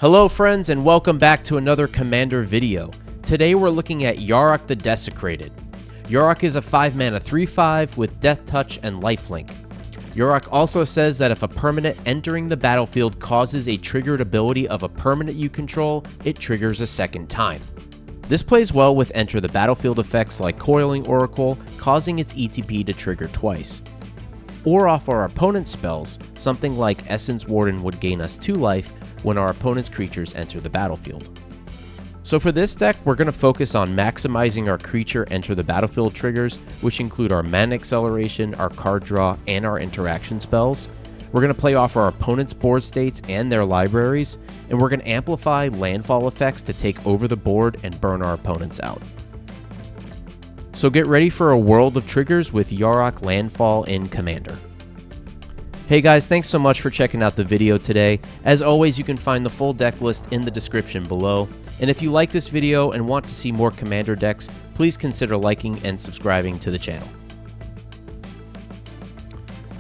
Hello friends and welcome back to another Commander video. Today we're looking at Yarok the Desecrated. Yarok is a 5-mana 3/5 with Death Touch and Lifelink. Yarok also says that if a permanent entering the battlefield causes a triggered ability of a permanent you control, it triggers a second time. This plays well with enter the battlefield effects like Coiling Oracle, causing its ETB to trigger twice. Or off our opponent's spells, something like Essence Warden would gain us 2 life when our opponent's creatures enter the battlefield. So for this deck, we're going to focus on maximizing our creature enter the battlefield triggers, which include our mana acceleration, our card draw, and our interaction spells. We're going to play off our opponent's board states and their libraries, and we're going to amplify landfall effects to take over the board and burn our opponents out. So get ready for a world of triggers with Yarok Landfall in Commander. Hey guys, thanks so much for checking out the video today. As always, you can find the full deck list in the description below. And if you like this video and want to see more Commander decks, please consider liking and subscribing to the channel.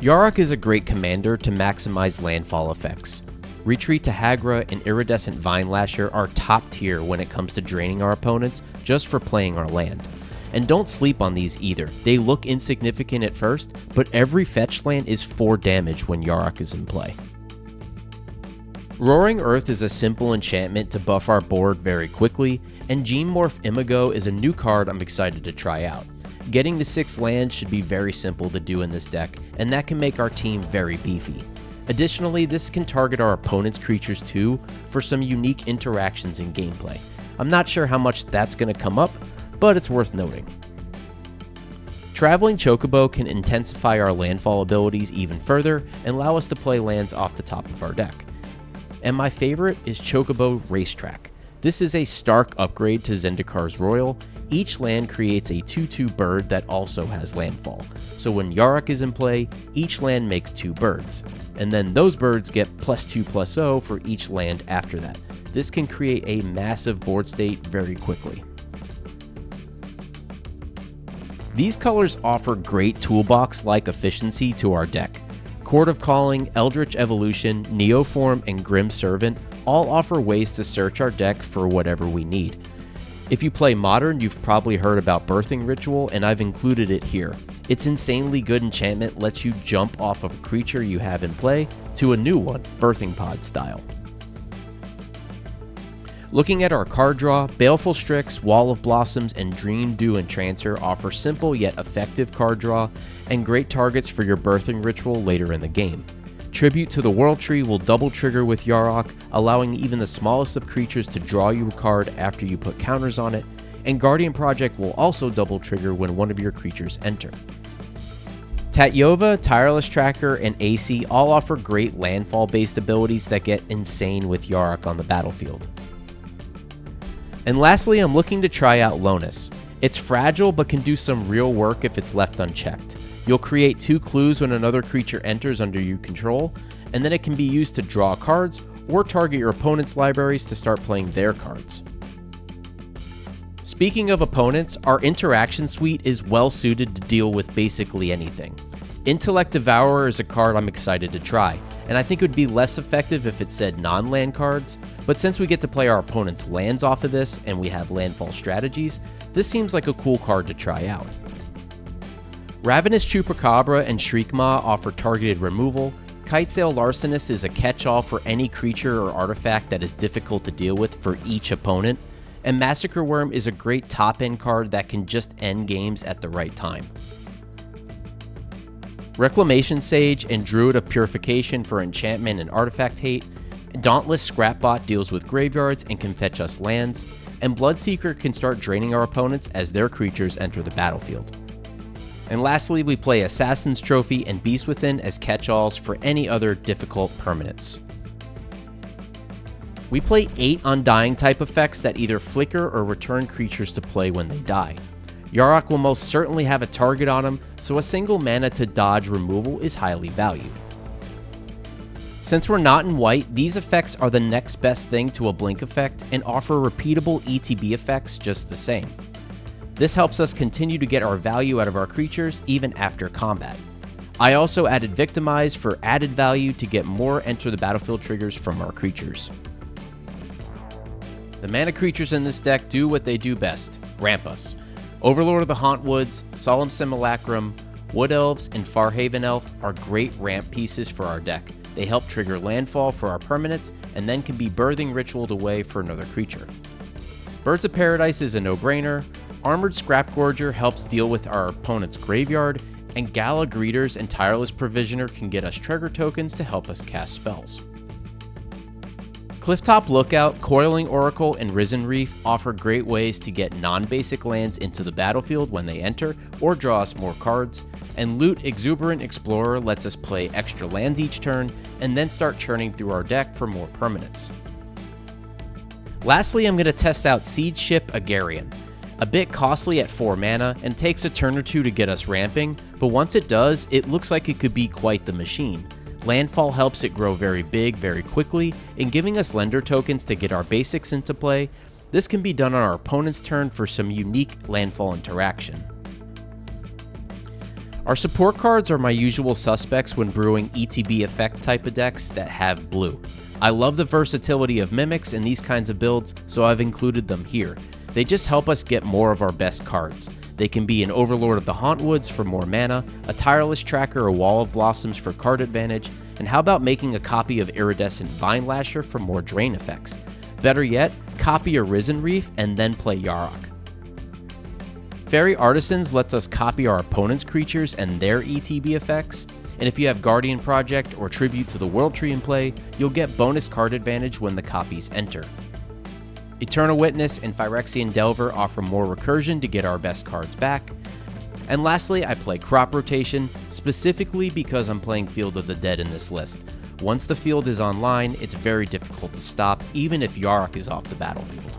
Yarok is a great commander to maximize landfall effects. Retreat to Hagra and Iridescent Vine Lasher are top tier when it comes to draining our opponents just for playing our land. And don't sleep on these either. They look insignificant at first, but every fetch land is 4 damage when Yarok is in play. Roaring Earth is a simple enchantment to buff our board very quickly, and Geomorph Imago is a new card I'm excited to try out. Getting to 6 lands should be very simple to do in this deck, and that can make our team very beefy. Additionally, this can target our opponent's creatures too for some unique interactions in gameplay. I'm not sure how much that's going to come up, but it's worth noting. Traveling Chocobo can intensify our landfall abilities even further and allow us to play lands off the top of our deck. And my favorite is Chocobo Racetrack. This is a stark upgrade to Zyndakar's Royal. Each land creates a 2/2 bird that also has landfall. So when Yarok is in play, each land makes 2 birds. And then those birds get +2/+0 for each land after that. This can create a massive board state very quickly. These colors offer great toolbox-like efficiency to our deck. Chord of Calling, Eldritch Evolution, Neoform, and Grim Servant all offer ways to search our deck for whatever we need. If you play Modern, you've probably heard about Birthing Ritual, and I've included it here. Its insanely good enchantment lets you jump off of a creature you have in play to a new one, Birthing Pod style. Looking at our card draw, Baleful Strix, Wall of Blossoms, and Dream Dew Entrancer offer simple yet effective card draw and great targets for your Birthing Ritual later in the game. Tribute to the World Tree will double trigger with Yarok, allowing even the smallest of creatures to draw you a card after you put counters on it, and Guardian Project will also double trigger when one of your creatures enter. Tatyova, Tireless Tracker, and AC all offer great landfall-based abilities that get insane with Yarok on the battlefield. And lastly, I'm looking to try out Lonus. It's fragile but can do some real work if it's left unchecked. You'll create 2 clues when another creature enters under your control, and then it can be used to draw cards or target your opponent's libraries to start playing their cards. Speaking of opponents, our interaction suite is well suited to deal with basically anything. Intellect Devourer is a card I'm excited to try, and I think it would be less effective if it said non-land cards, but since we get to play our opponent's lands off of this and we have landfall strategies, this seems like a cool card to try out. Ravenous Chupacabra and Shriekmaw offer targeted removal. Kitesail Larcenist is a catch-all for any creature or artifact that is difficult to deal with for each opponent, and Massacre Worm is a great top-end card that can just end games at the right time. Reclamation Sage and Druid of Purification for enchantment and artifact hate. Dauntless Scrapbot deals with graveyards and can fetch us lands, and Bloodseeker can start draining our opponents as their creatures enter the battlefield. And lastly, we play Assassin's Trophy and Beast Within as catch-alls for any other difficult permanents. We play 8 Undying type effects that either flicker or return creatures to play when they die. Yarok will most certainly have a target on him, so a single mana to dodge removal is highly valued. Since we're not in white, these effects are the next best thing to a blink effect and offer repeatable ETB effects just the same. This helps us continue to get our value out of our creatures even after combat. I also added Victimize for added value to get more enter the battlefield triggers from our creatures. The mana creatures in this deck do what they do best, ramp us. Overlord of the Hauntwoods, Solemn Simulacrum, Wood Elves, and Farhaven Elf are great ramp pieces for our deck. They help trigger landfall for our permanents, and then can be birthing ritualed away for another creature. Birds of Paradise is a no-brainer, Armored Scrapgorger helps deal with our opponent's graveyard, and Gala Greeters and Tireless Provisioner can get us trigger tokens to help us cast spells. Clifftop Lookout, Coiling Oracle, and Risen Reef offer great ways to get non-basic lands into the battlefield when they enter, or draw us more cards, and Loot Exuberant Explorer lets us play extra lands each turn, and then start churning through our deck for more permanents. Lastly, I'm going to test out Siege Ship Agarian. A bit costly at 4 mana, and takes a turn or two to get us ramping, but once it does, it looks like it could be quite the machine. Landfall helps it grow very big very quickly, and giving us lender tokens to get our basics into play. This can be done on our opponent's turn for some unique landfall interaction. Our support cards are my usual suspects when brewing ETB effect type of decks that have blue. I love the versatility of mimics in these kinds of builds, so I've included them here. They just help us get more of our best cards. They can be an Overlord of the Hauntwoods for more mana, a Tireless Tracker or Wall of Blossoms for card advantage, and how about making a copy of Iridescent Vine Lasher for more drain effects? Better yet, copy a Risen Reef and then play Yarok. Fairy Artisans lets us copy our opponent's creatures and their ETB effects, and if you have Guardian Project or Tribute to the World Tree in play, you'll get bonus card advantage when the copies enter. Eternal Witness and Phyrexian Delver offer more recursion to get our best cards back. And lastly, I play Crop Rotation, specifically because I'm playing Field of the Dead in this list. Once the field is online, it's very difficult to stop, even if Yarok is off the battlefield.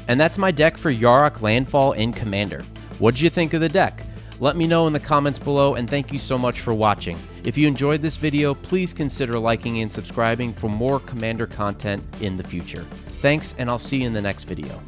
And that's my deck for Yarok Landfall in Commander. What did you think of the deck? Let me know in the comments below, and thank you so much for watching. If you enjoyed this video, please consider liking and subscribing for more Commander content in the future. Thanks, and I'll see you in the next video.